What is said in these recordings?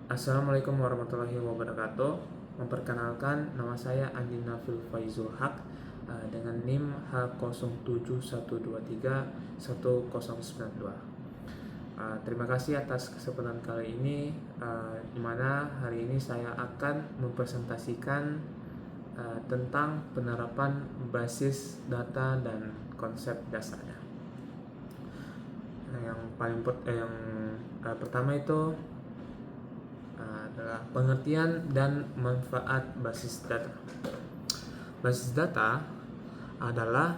Assalamualaikum warahmatullahi wabarakatuh. Memperkenalkan, nama saya Andi Nafil Faizul Haq dengan NIM H0712310092. Terima kasih atas kesempatan kali ini, di mana hari ini saya akan mempresentasikan tentang penerapan basis data dan konsep dasarnya. Yang pertama itu adalah pengertian dan manfaat basis data. Basis data adalah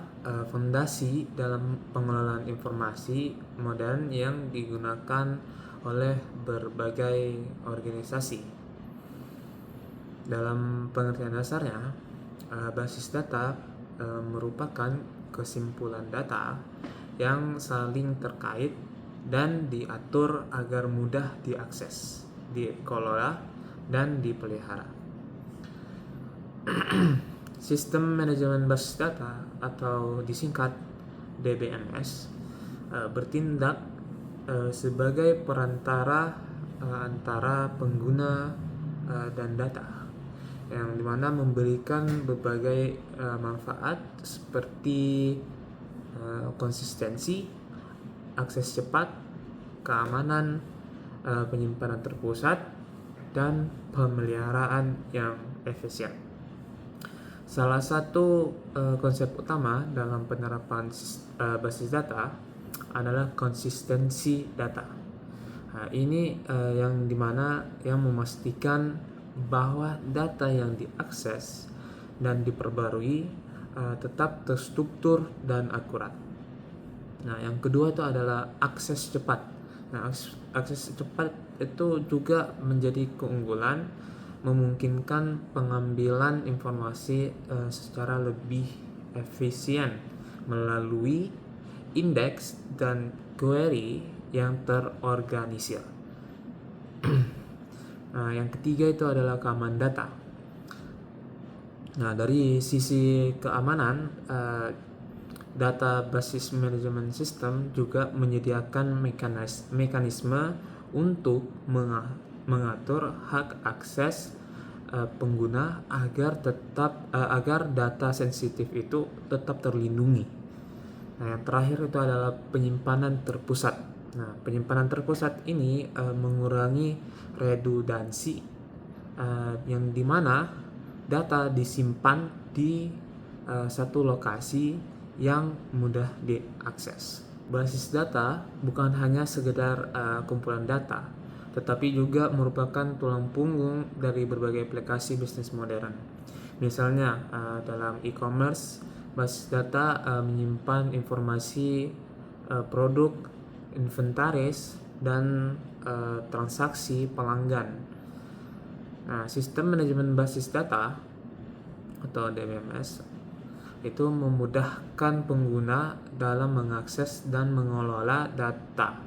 fondasi dalam pengelolaan informasi modern yang digunakan oleh berbagai organisasi. Dalam pengertian dasarnya, basis data merupakan kesimpulan data yang saling terkait dan diatur agar mudah diakses, dikelola, dan dipelihara. Sistem manajemen basis data atau disingkat DBMS bertindak sebagai perantara antara pengguna dan data, yang dimana memberikan berbagai manfaat seperti konsistensi, akses cepat, keamanan, penyimpanan terpusat, dan pemeliharaan yang efisien. Salah satu konsep utama dalam penerapan basis data adalah konsistensi data. Ini yang dimana yang memastikan bahwa data yang diakses dan diperbarui tetap terstruktur dan akurat. Nah, yang kedua itu adalah akses cepat. Nah, akses cepat itu juga menjadi keunggulan, memungkinkan pengambilan informasi secara lebih efisien melalui indeks dan query yang terorganisir. Nah, yang ketiga itu adalah keamanan data. Nah, dari sisi keamanan, data basis management system juga menyediakan mekanisme untuk mengatur hak akses pengguna agar data sensitif itu tetap terlindungi. Nah, yang terakhir itu adalah penyimpanan terpusat. Nah, penyimpanan terpusat ini mengurangi redundansi, yang dimana data disimpan di satu lokasi yang mudah diakses. Basis data bukan hanya sekedar kumpulan data, tetapi juga merupakan tulang punggung dari berbagai aplikasi bisnis modern. Misalnya dalam e-commerce, basis data menyimpan informasi produk, inventaris, dan transaksi pelanggan. Nah, sistem manajemen basis data atau DBMS itu memudahkan pengguna dalam mengakses dan mengelola data.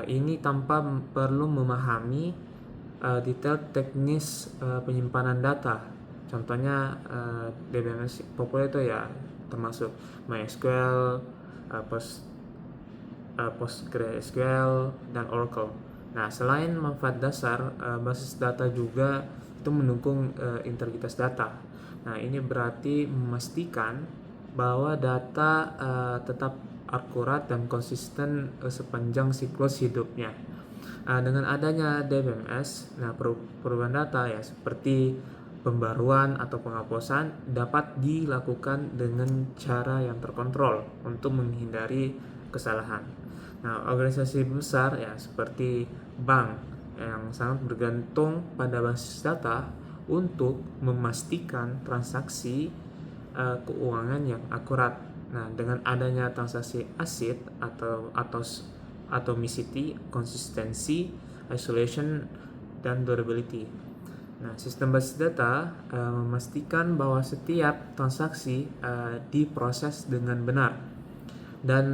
Ini tanpa perlu memahami detail teknis penyimpanan data. Contohnya DBMS populer itu ya termasuk MySQL, PostgreSQL, dan Oracle. Nah, selain manfaat dasar, basis data juga itu mendukung integritas data. Nah, ini berarti memastikan bahwa data tetap akurat dan konsisten sepanjang siklus hidupnya. Dengan adanya DBMS, perubahan data ya seperti pembaruan atau penghapusan dapat dilakukan dengan cara yang terkontrol untuk menghindari kesalahan. Nah, organisasi besar ya seperti bank yang sangat bergantung pada basis data untuk memastikan transaksi keuangan yang akurat. Nah, dengan adanya transaksi asid atau atomicity, konsistensi, isolation, dan durability. Nah, sistem basis data memastikan bahwa setiap transaksi diproses dengan benar dan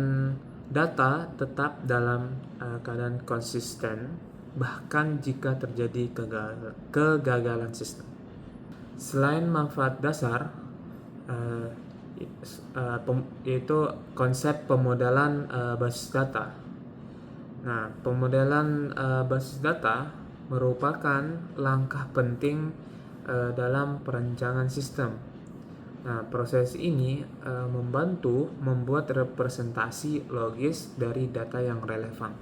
data tetap dalam keadaan konsisten bahkan jika terjadi kegagalan sistem. Selain manfaat dasar, yaitu konsep pemodelan basis data. Nah, pemodelan basis data merupakan langkah penting dalam perancangan sistem. Nah, proses ini membantu membuat representasi logis dari data yang relevan.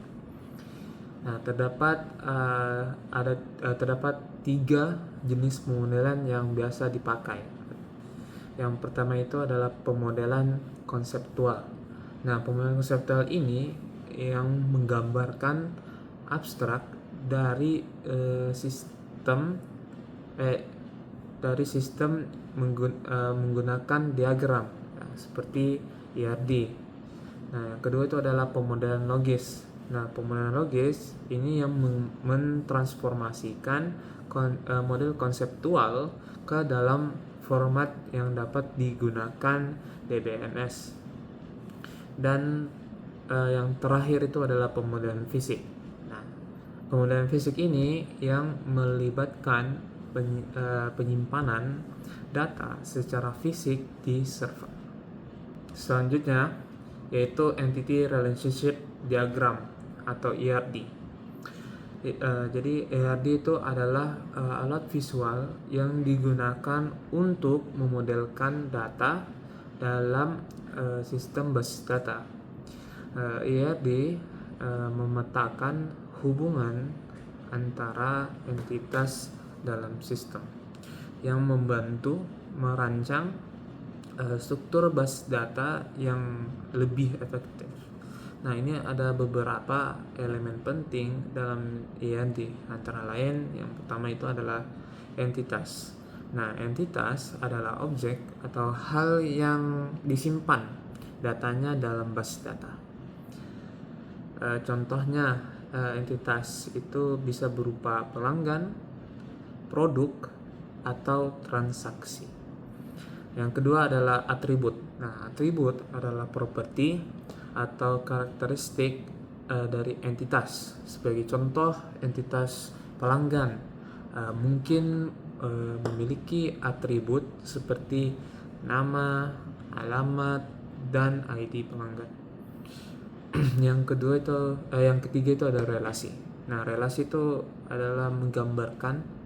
Nah, terdapat 3 jenis pemodelan yang biasa dipakai. Yang pertama itu adalah pemodelan konseptual. Nah, pemodelan konseptual ini yang menggambarkan abstrak dari sistem menggunakan diagram seperti IRD. Nah, yang kedua itu adalah pemodelan logis. Nah, pemodelan logis ini yang mentransformasikan model konseptual ke dalam format yang dapat digunakan DBMS. Dan yang terakhir itu adalah pemodelan fisik. Nah, pemodelan fisik ini yang melibatkan penyimpanan data secara fisik di server. Selanjutnya yaitu Entity Relationship Diagram atau ERD. Jadi ERD itu adalah alat visual yang digunakan untuk memodelkan data dalam sistem basis data. ERD memetakan hubungan antara entitas dalam sistem yang membantu merancang struktur basis data yang lebih efektif. Nah, ini ada beberapa elemen penting dalam ERD, antara lain yang pertama itu adalah entitas. Nah, entitas adalah objek atau hal yang disimpan datanya dalam basis data. Contohnya, entitas itu bisa berupa pelanggan, produk, atau transaksi. Yang kedua adalah atribut. Nah, atribut adalah properti atau karakteristik dari entitas. Sebagai contoh, entitas pelanggan mungkin memiliki atribut seperti nama, alamat, dan ID pelanggan. Yang ketiga itu ada relasi. Nah, relasi itu adalah menggambarkan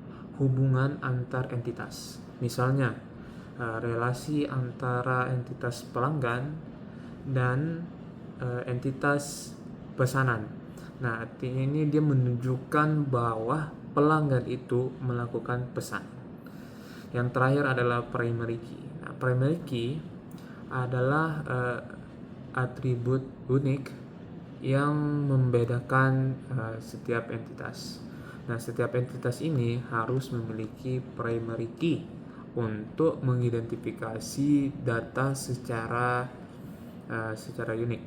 hubungan antar entitas. Misalnya, relasi antara entitas pelanggan dan entitas pesanan. Nah, artinya ini dia menunjukkan bahwa pelanggan itu melakukan pesan. Yang terakhir adalah primary key. Nah, primary key adalah atribut unik yang membedakan setiap entitas. Nah, setiap entitas ini harus memiliki primary key untuk mengidentifikasi data secara unik.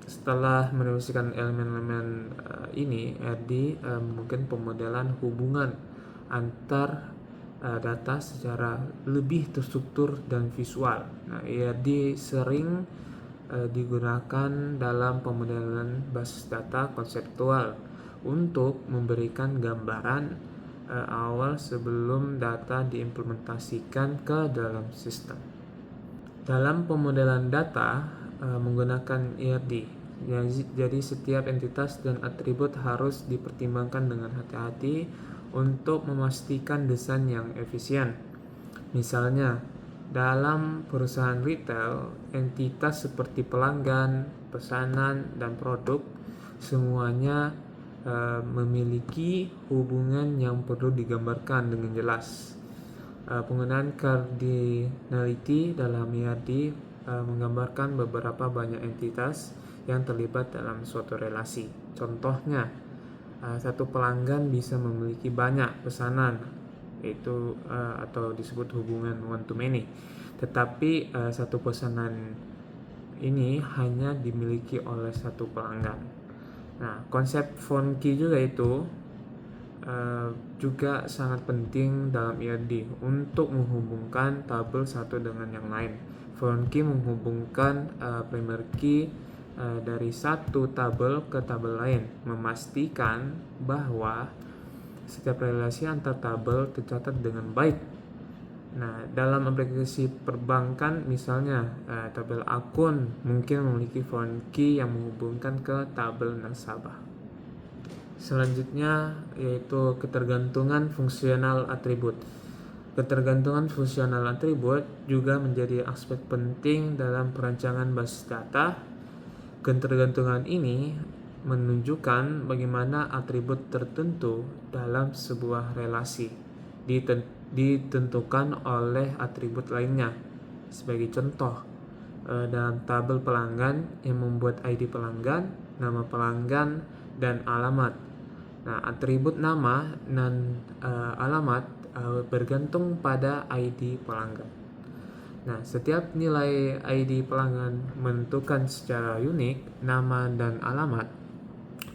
Setelah mendefinisikan elemen-elemen ini, RD mungkin pemodelan hubungan antar data secara lebih terstruktur dan visual. Nah, ERD sering digunakan dalam pemodelan basis data konseptual untuk memberikan gambaran awal sebelum data diimplementasikan ke dalam sistem. Dalam pemodelan data menggunakan ERD, jadi setiap entitas dan atribut harus dipertimbangkan dengan hati-hati untuk memastikan desain yang efisien. Misalnya, dalam perusahaan retail, entitas seperti pelanggan, pesanan, dan produk semuanya memiliki hubungan yang perlu digambarkan dengan jelas. Penggunaan cardinality dalam ERD menggambarkan beberapa banyak entitas yang terlibat dalam suatu relasi. Contohnya, satu pelanggan bisa memiliki banyak pesanan, yaitu atau disebut hubungan one to many. Tetapi satu pesanan ini hanya dimiliki oleh satu pelanggan. Nah, konsep foreign key juga itu juga sangat penting dalam ERD untuk menghubungkan tabel satu dengan yang lain. Foreign key menghubungkan primary key dari satu tabel ke tabel lain, memastikan bahwa setiap relasi antar tabel tercatat dengan baik. Nah, dalam aplikasi perbankan misalnya, tabel akun mungkin memiliki foreign key yang menghubungkan ke tabel nasabah. Selanjutnya yaitu ketergantungan fungsional atribut. Ketergantungan fungsional atribut juga menjadi aspek penting dalam perancangan basis data. Ketergantungan ini menunjukkan bagaimana atribut tertentu dalam sebuah relasi ditentukan oleh atribut lainnya. Sebagai contoh, dalam tabel pelanggan yang membuat ID pelanggan, nama pelanggan, dan alamat. Nah, atribut nama dan alamat bergantung pada ID pelanggan. Nah, setiap nilai ID pelanggan menentukan secara unik nama dan alamat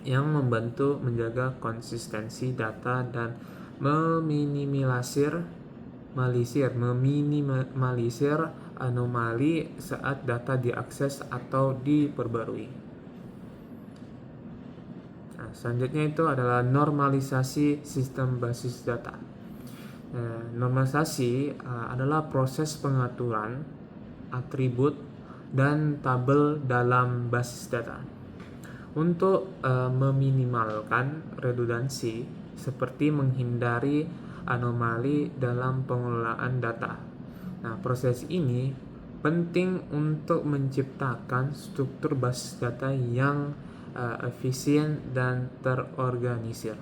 yang membantu menjaga konsistensi data dan meminimalisir anomali saat data diakses atau diperbarui. Nah, selanjutnya itu adalah normalisasi sistem basis data. Normalisasi adalah proses pengaturan atribut dan tabel dalam basis data untuk meminimalkan redundansi seperti menghindari anomali dalam pengelolaan data. Nah, proses ini penting untuk menciptakan struktur basis data yang efisien dan terorganisir.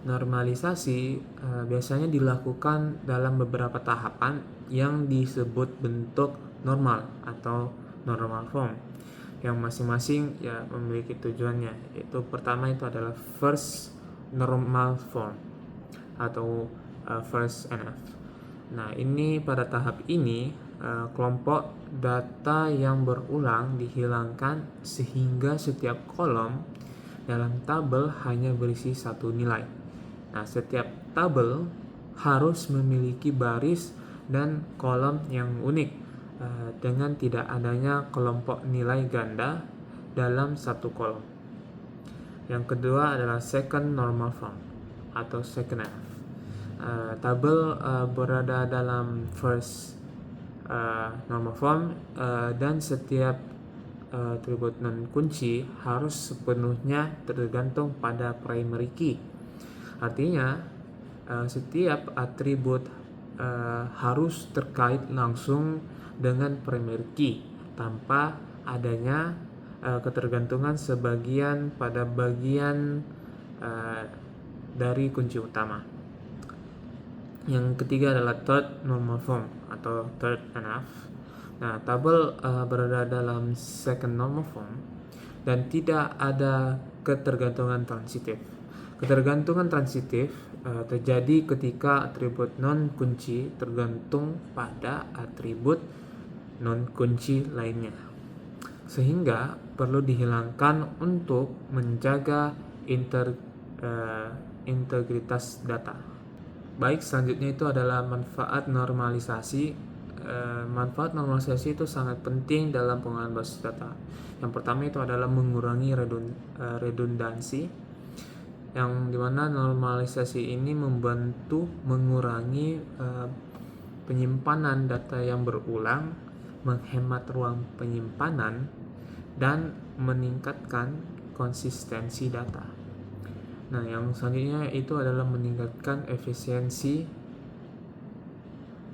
Normalisasi biasanya dilakukan dalam beberapa tahapan yang disebut bentuk normal atau normal form, yang masing-masing ya memiliki tujuannya. Yaitu pertama itu adalah first normal form atau first NF. Nah, ini pada tahap ini kelompok data yang berulang dihilangkan sehingga setiap kolom dalam tabel hanya berisi satu nilai. Nah, setiap tabel harus memiliki baris dan kolom yang unik dengan tidak adanya kelompok nilai ganda dalam satu kolom. Yang kedua adalah second normal form atau second NF. Tabel berada dalam first normal form dan setiap atribut non kunci harus sepenuhnya tergantung pada primary key. Artinya setiap atribut harus terkait langsung dengan primary key tanpa adanya ketergantungan sebagian pada bagian dari kunci utama. Yang ketiga adalah third normal form atau third NF. Nah, tabel berada dalam second normal form dan tidak ada ketergantungan transitif. Ketergantungan transitif terjadi ketika atribut non kunci tergantung pada atribut non kunci lainnya, sehingga perlu dihilangkan untuk menjaga integritas data. Baik, selanjutnya itu adalah manfaat normalisasi. Manfaat normalisasi itu sangat penting dalam penggunaan basis data. Yang pertama itu adalah mengurangi redundansi, yang dimana normalisasi ini membantu mengurangi penyimpanan data yang berulang, menghemat ruang penyimpanan, dan meningkatkan konsistensi data. Nah, yang selanjutnya itu adalah meningkatkan efisiensi.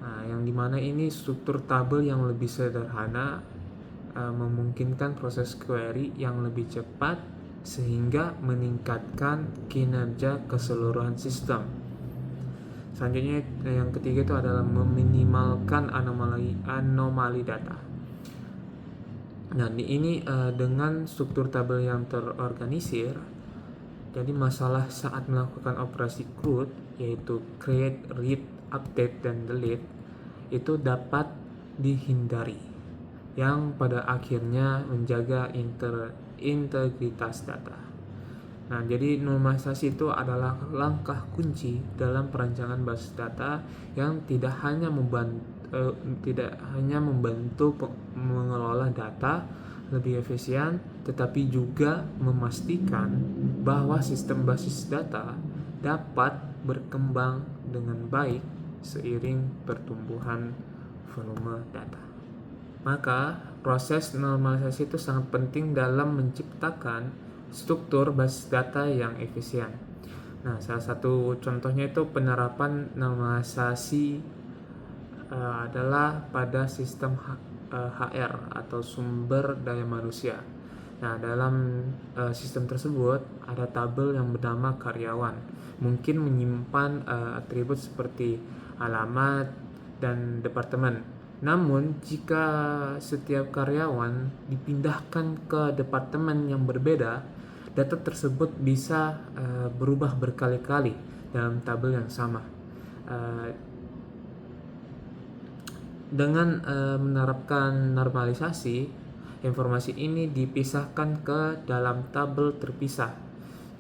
Nah, yang dimana ini struktur tabel yang lebih sederhana memungkinkan proses query yang lebih cepat sehingga meningkatkan kinerja keseluruhan sistem. Selanjutnya yang ketiga itu adalah meminimalkan anomali data. Nah, ini dengan struktur tabel yang terorganisir, jadi masalah saat melakukan operasi CRUD yaitu create, read, update, dan delete itu dapat dihindari, yang pada akhirnya menjaga integritas data. Nah, jadi normalisasi itu adalah langkah kunci dalam perancangan basis data yang tidak hanya membantu mengelola data lebih efisien, tetapi juga memastikan bahwa sistem basis data dapat berkembang dengan baik seiring pertumbuhan volume data. Maka proses normalisasi itu sangat penting dalam menciptakan struktur basis data yang efisien. Nah, salah satu contohnya itu penerapan normalisasi adalah pada sistem HR atau sumber daya manusia. Nah, dalam sistem tersebut ada tabel yang bernama karyawan. Mungkin menyimpan atribut seperti alamat dan departemen. Namun, jika setiap karyawan dipindahkan ke departemen yang berbeda, data tersebut bisa berubah berkali-kali dalam tabel yang sama. Dengan menerapkan normalisasi, informasi ini dipisahkan ke dalam tabel terpisah,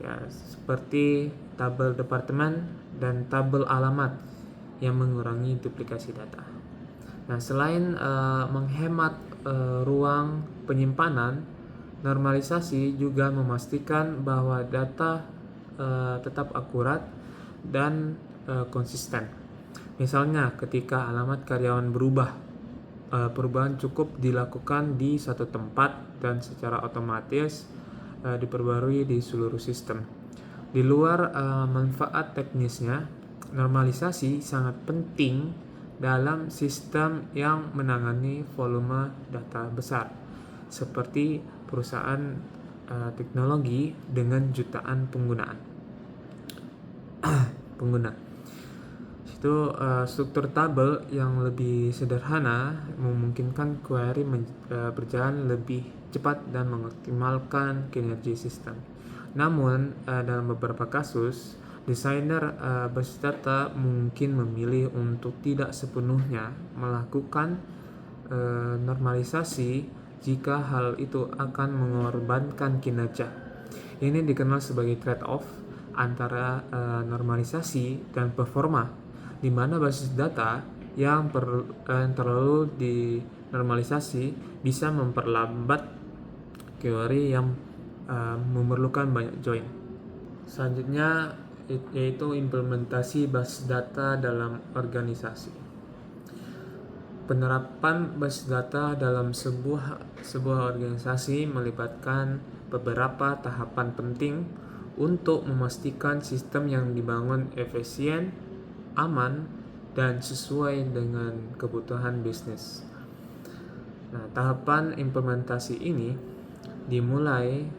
ya, seperti tabel departemen dan tabel alamat yang mengurangi duplikasi data. Nah, selain menghemat ruang penyimpanan, normalisasi juga memastikan bahwa data tetap akurat dan konsisten. Misalnya, ketika alamat karyawan berubah, perubahan cukup dilakukan di satu tempat dan secara otomatis diperbarui di seluruh sistem. Di luar manfaat teknisnya, normalisasi sangat penting dalam sistem yang menangani volume data besar, seperti perusahaan teknologi dengan jutaan pengguna. Itu struktur tabel yang lebih sederhana memungkinkan query berjalan lebih cepat dan mengoptimalkan kinerja sistem. Namun, dalam beberapa kasus, desainer basis data mungkin memilih untuk tidak sepenuhnya melakukan normalisasi jika hal itu akan mengorbankan kinerja. Ini dikenal sebagai trade-off antara normalisasi dan performa, di mana basis data yang terlalu dinormalisasi bisa memperlambat query yang memerlukan banyak join. Selanjutnya yaitu implementasi basis data dalam organisasi. Penerapan basis data dalam sebuah organisasi melibatkan beberapa tahapan penting untuk memastikan sistem yang dibangun efisien, aman, dan sesuai dengan kebutuhan bisnis. Nah, tahapan implementasi ini dimulai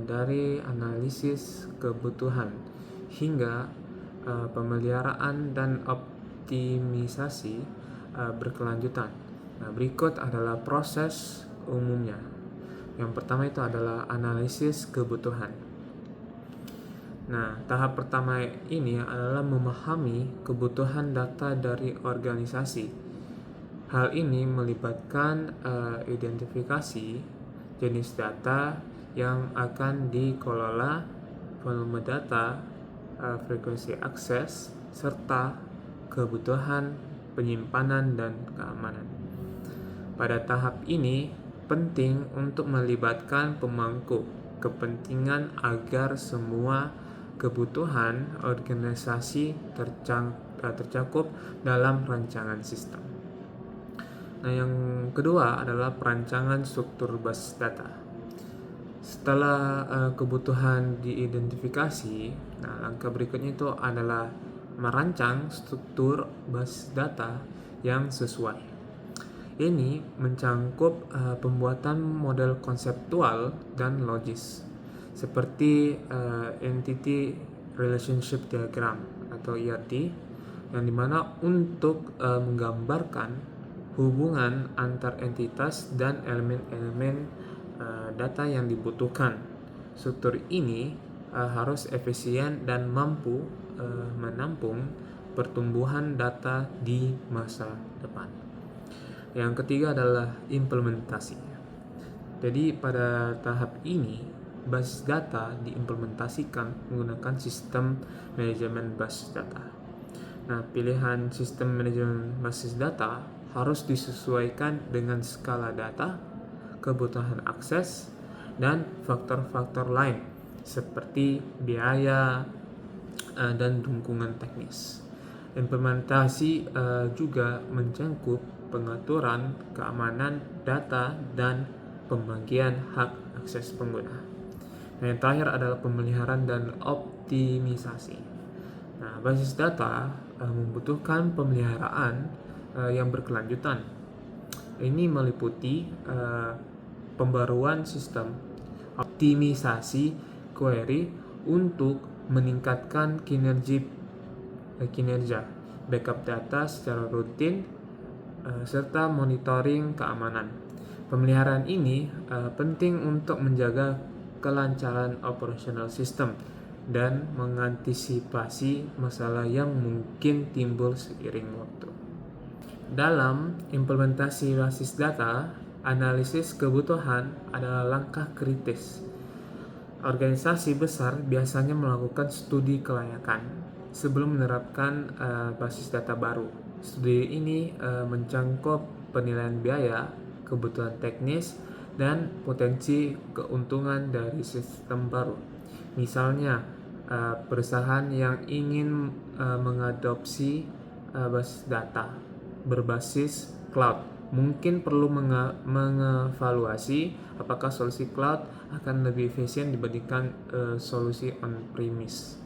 dari analisis kebutuhan hingga pemeliharaan dan optimisasi berkelanjutan. Nah, berikut adalah proses umumnya. Yang pertama itu adalah analisis kebutuhan. Nah, tahap pertama ini adalah memahami kebutuhan data dari organisasi. Hal ini melibatkan identifikasi jenis data yang akan dikelola, volume data, frekuensi akses, serta kebutuhan penyimpanan dan keamanan. Pada tahap ini, penting untuk melibatkan pemangku kepentingan agar semua kebutuhan organisasi tercakup dalam rancangan sistem. Nah, yang kedua adalah perancangan struktur basis data. Setelah kebutuhan diidentifikasi, nah langkah berikutnya itu adalah merancang struktur basis data yang sesuai. Ini mencangkup pembuatan model konseptual dan logis, seperti Entity Relationship Diagram atau ERD, yang dimana untuk menggambarkan hubungan antar entitas dan elemen-elemen data yang dibutuhkan. Struktur ini harus efisien dan mampu menampung pertumbuhan data di masa depan. Yang ketiga adalah implementasi. Jadi pada tahap ini, basis data diimplementasikan menggunakan sistem manajemen basis data. Nah, pilihan sistem manajemen basis data harus disesuaikan dengan skala data, kebutuhan akses, dan faktor-faktor lain seperti biaya dan dukungan teknis. Implementasi juga mencangkup pengaturan keamanan data dan pembagian hak akses pengguna. Nah, yang terakhir adalah pemeliharaan dan optimisasi. Nah, basis data membutuhkan pemeliharaan yang berkelanjutan. Ini meliputi pembaruan sistem, optimisasi query untuk meningkatkan kinerja, backup data secara rutin, serta monitoring keamanan. Pemeliharaan ini penting untuk menjaga kelancaran operasional sistem dan mengantisipasi masalah yang mungkin timbul seiring waktu. Dalam implementasi basis data, analisis kebutuhan adalah langkah kritis. Organisasi besar biasanya melakukan studi kelayakan sebelum menerapkan basis data baru. Studi ini mencakup penilaian biaya, kebutuhan teknis, dan potensi keuntungan dari sistem baru. Misalnya, perusahaan yang ingin mengadopsi basis data berbasis cloud mungkin perlu mengevaluasi apakah solusi cloud akan lebih efisien dibandingkan solusi on-premise.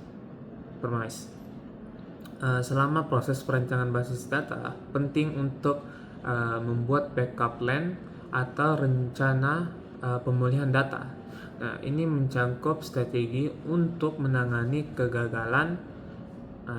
Selama proses perancangan basis data, penting untuk membuat backup plan atau rencana pemulihan data. Nah, ini mencakup strategi untuk menangani kegagalan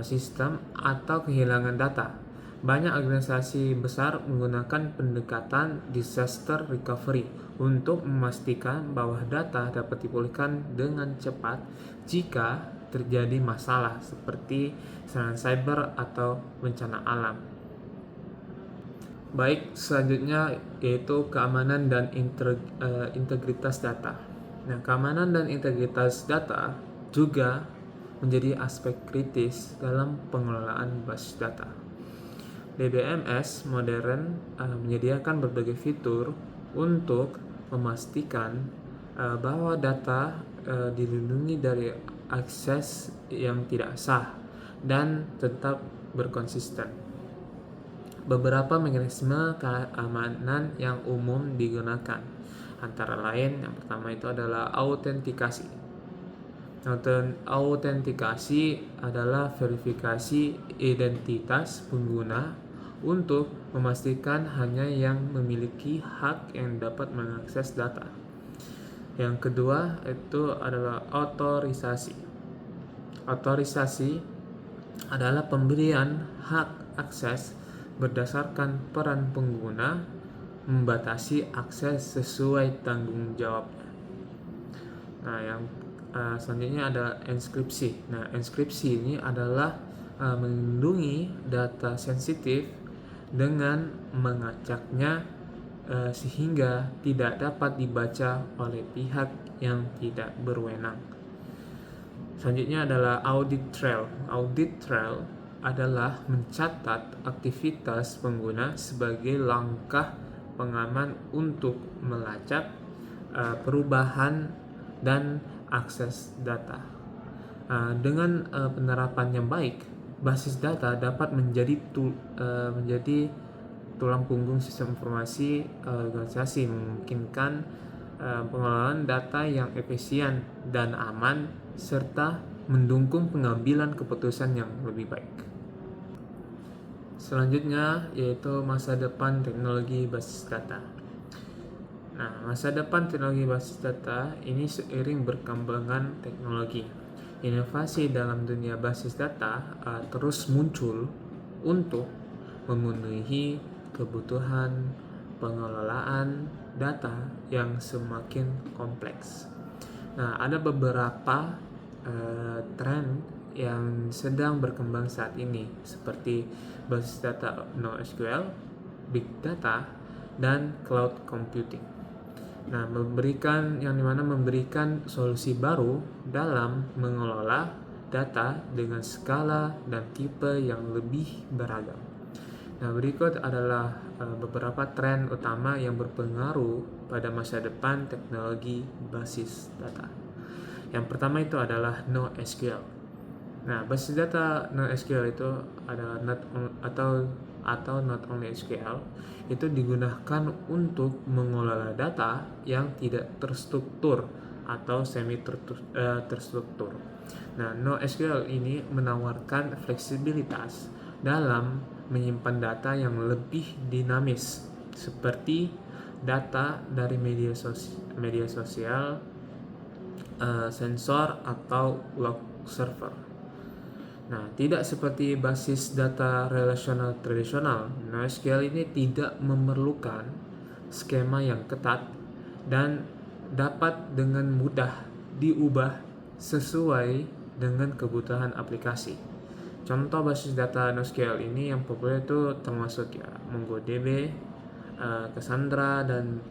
sistem atau kehilangan data. Banyak organisasi besar menggunakan pendekatan disaster recovery untuk memastikan bahwa data dapat dipulihkan dengan cepat jika terjadi masalah seperti serangan cyber atau bencana alam. Baik, selanjutnya yaitu keamanan dan integritas data. Nah, keamanan dan integritas data juga menjadi aspek kritis dalam pengelolaan basis data. DBMS modern menyediakan berbagai fitur untuk memastikan bahwa data dilindungi dari akses yang tidak sah dan tetap berkonsisten. Beberapa mekanisme keamanan yang umum digunakan, antara lain yang pertama itu adalah autentikasi. Autentikasi adalah verifikasi identitas pengguna untuk memastikan hanya yang memiliki hak yang dapat mengakses data. Yang kedua itu adalah otorisasi. Otorisasi adalah pemberian hak akses berdasarkan peran pengguna membatasi akses sesuai tanggung jawabnya. Nah, yang selanjutnya ada enskripsi. Nah, enskripsi ini adalah melindungi data sensitif dengan mengacaknya sehingga tidak dapat dibaca oleh pihak yang tidak berwenang. Selanjutnya adalah audit trail. Audit trail adalah mencatat aktivitas pengguna sebagai langkah pengaman untuk melacak perubahan dan akses data. Dengan penerapan yang baik, basis data dapat menjadi tulang punggung sistem informasi organisasi, memungkinkan pengelolaan data yang efisien dan aman serta mendukung pengambilan keputusan yang lebih baik. Selanjutnya yaitu masa depan teknologi basis data. Nah, masa depan teknologi basis data ini seiring berkembangan teknologi. Inovasi dalam dunia basis data terus muncul untuk memenuhi kebutuhan pengelolaan data yang semakin kompleks. Nah, ada beberapa tren yang sedang berkembang saat ini seperti basis data NoSQL, Big Data, dan Cloud Computing. Nah, memberikan solusi baru dalam mengelola data dengan skala dan tipe yang lebih beragam. Nah, berikut adalah beberapa tren utama yang berpengaruh pada masa depan teknologi basis data. Yang pertama itu adalah NoSQL. Nah, basis data NoSQL itu adalah not only SQL itu digunakan untuk mengelola data yang tidak terstruktur atau semi terstruktur. Nah, NoSQL ini menawarkan fleksibilitas dalam menyimpan data yang lebih dinamis, seperti data dari media sosial, sensor, atau log server. Nah, tidak seperti basis data relasional tradisional, NoSQL ini tidak memerlukan skema yang ketat dan dapat dengan mudah diubah sesuai dengan kebutuhan aplikasi. Contoh basis data NoSQL ini yang populer itu termasuk ya MongoDB, Cassandra, dan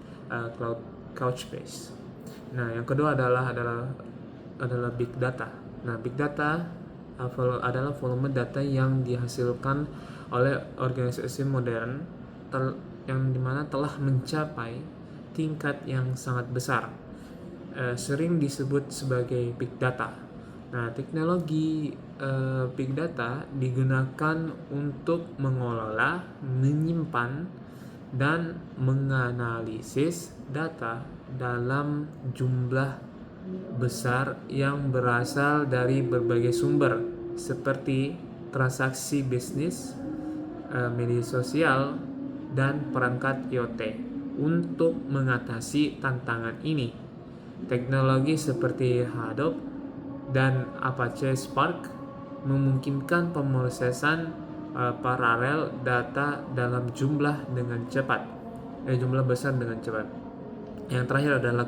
Couchbase. Nah, yang kedua adalah big data. Nah, big data adalah volume data yang dihasilkan oleh organisasi modern yang dimana telah mencapai tingkat yang sangat besar, sering disebut sebagai big data. Nah, teknologi big data digunakan untuk mengelola, menyimpan, dan menganalisis data dalam jumlah besar yang berasal dari berbagai sumber seperti transaksi bisnis, media sosial, dan perangkat IoT. Untuk mengatasi tantangan ini, teknologi seperti Hadoop dan Apache Spark memungkinkan pemrosesan paralel data dalam jumlah besar dengan cepat. Yang terakhir adalah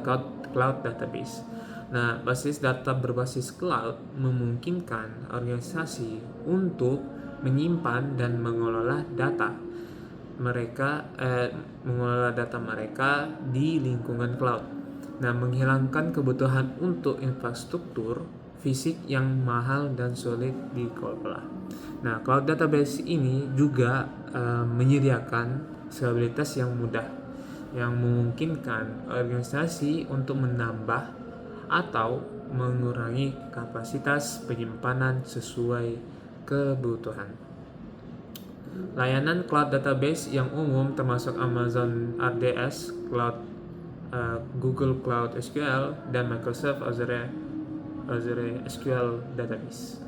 cloud database. Nah, basis data berbasis cloud memungkinkan organisasi untuk menyimpan dan mengelola data mereka di lingkungan cloud. Nah, menghilangkan kebutuhan untuk infrastruktur fisik yang mahal dan sulit dikelola. Nah, cloud database ini juga menyediakan stabilitas yang mudah, yang memungkinkan organisasi untuk menambah atau mengurangi kapasitas penyimpanan sesuai kebutuhan. Layanan cloud database yang umum termasuk Amazon RDS Cloud, Google Cloud SQL, dan Microsoft Azure SQL Database.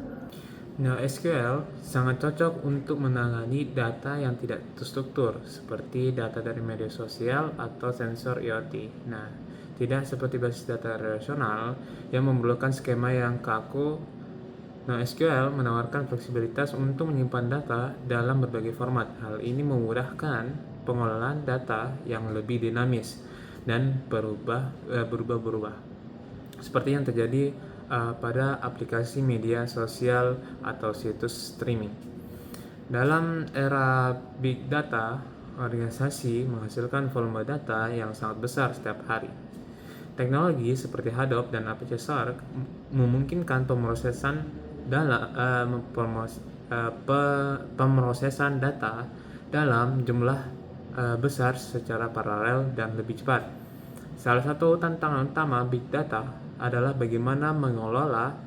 Nah, SQL sangat cocok untuk menangani data yang tidak terstruktur, seperti data dari media sosial atau sensor IoT. Nah, tidak seperti basis data relasional yang memerlukan skema yang kaku. Nah, SQL menawarkan fleksibilitas untuk menyimpan data dalam berbagai format. Hal ini memudahkan pengelolaan data yang lebih dinamis dan berubah-ubah, seperti yang terjadi pada aplikasi media sosial atau situs streaming. Dalam era big data, organisasi menghasilkan volume data yang sangat besar setiap hari. Teknologi seperti Hadoop dan Apache Spark memungkinkan pemrosesan data dalam jumlah besar secara paralel dan lebih cepat. Salah satu tantangan utama big data adalah bagaimana mengelola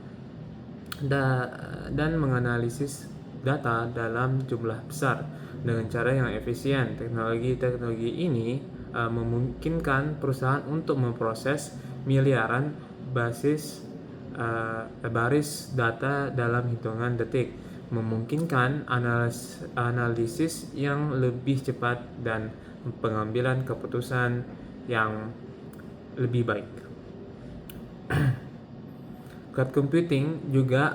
dan menganalisis data dalam jumlah besar dengan cara yang efisien. Teknologi ini memungkinkan perusahaan untuk memproses miliaran baris data dalam hitungan detik, memungkinkan analisis yang lebih cepat dan pengambilan keputusan yang lebih baik. Cloud computing juga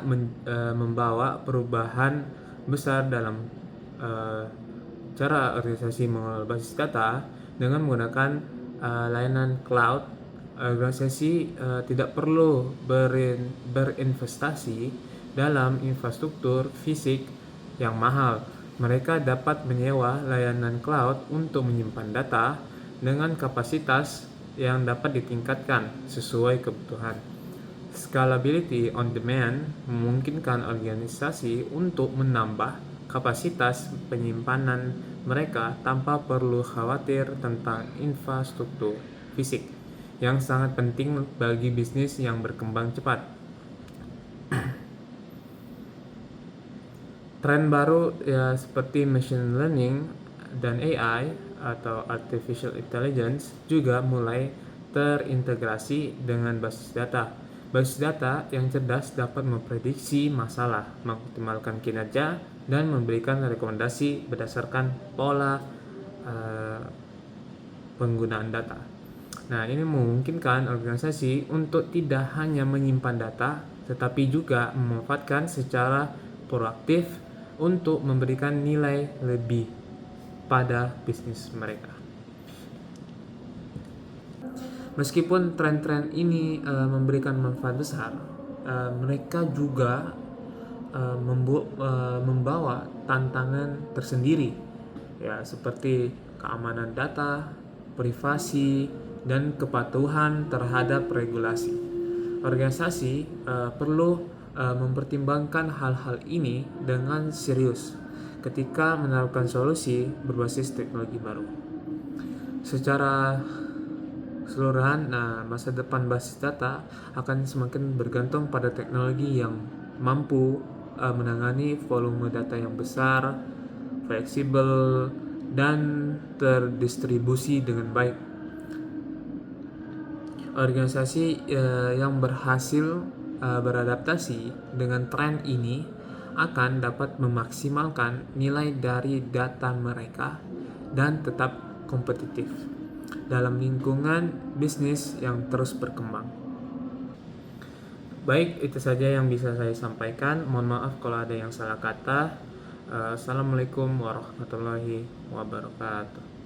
membawa perubahan besar dalam cara organisasi mengelola basis data. Dengan menggunakan layanan cloud, organisasi tidak perlu berinvestasi dalam infrastruktur fisik yang mahal. Mereka dapat menyewa layanan cloud untuk menyimpan data dengan kapasitas yang dapat ditingkatkan sesuai kebutuhan. Scalability on demand memungkinkan organisasi untuk menambah kapasitas penyimpanan mereka tanpa perlu khawatir tentang infrastruktur fisik, yang sangat penting bagi bisnis yang berkembang cepat. Tren baru ya seperti machine learning dan AI atau artificial intelligence juga mulai terintegrasi dengan basis data. Basis data yang cerdas dapat memprediksi masalah, mengoptimalkan kinerja, dan memberikan rekomendasi berdasarkan pola penggunaan data. Nah, ini memungkinkan organisasi untuk tidak hanya menyimpan data, tetapi juga memanfaatkan secara proaktif untuk memberikan nilai lebih pada bisnis mereka. Meskipun tren-tren ini memberikan manfaat besar, mereka juga membawa tantangan tersendiri, ya, seperti keamanan data, privasi, dan kepatuhan terhadap regulasi. Organisasi perlu mempertimbangkan hal-hal ini dengan serius ketika menerapkan solusi berbasis teknologi baru. Secara keseluruhan, masa depan basis data akan semakin bergantung pada teknologi yang mampu menangani volume data yang besar, fleksibel, dan terdistribusi dengan baik. Organisasi yang berhasil beradaptasi dengan tren ini akan dapat memaksimalkan nilai dari data mereka dan tetap kompetitif dalam lingkungan bisnis yang terus berkembang. Baik, itu saja yang bisa saya sampaikan. Mohon maaf kalau ada yang salah kata. Assalamualaikum warahmatullahi wabarakatuh.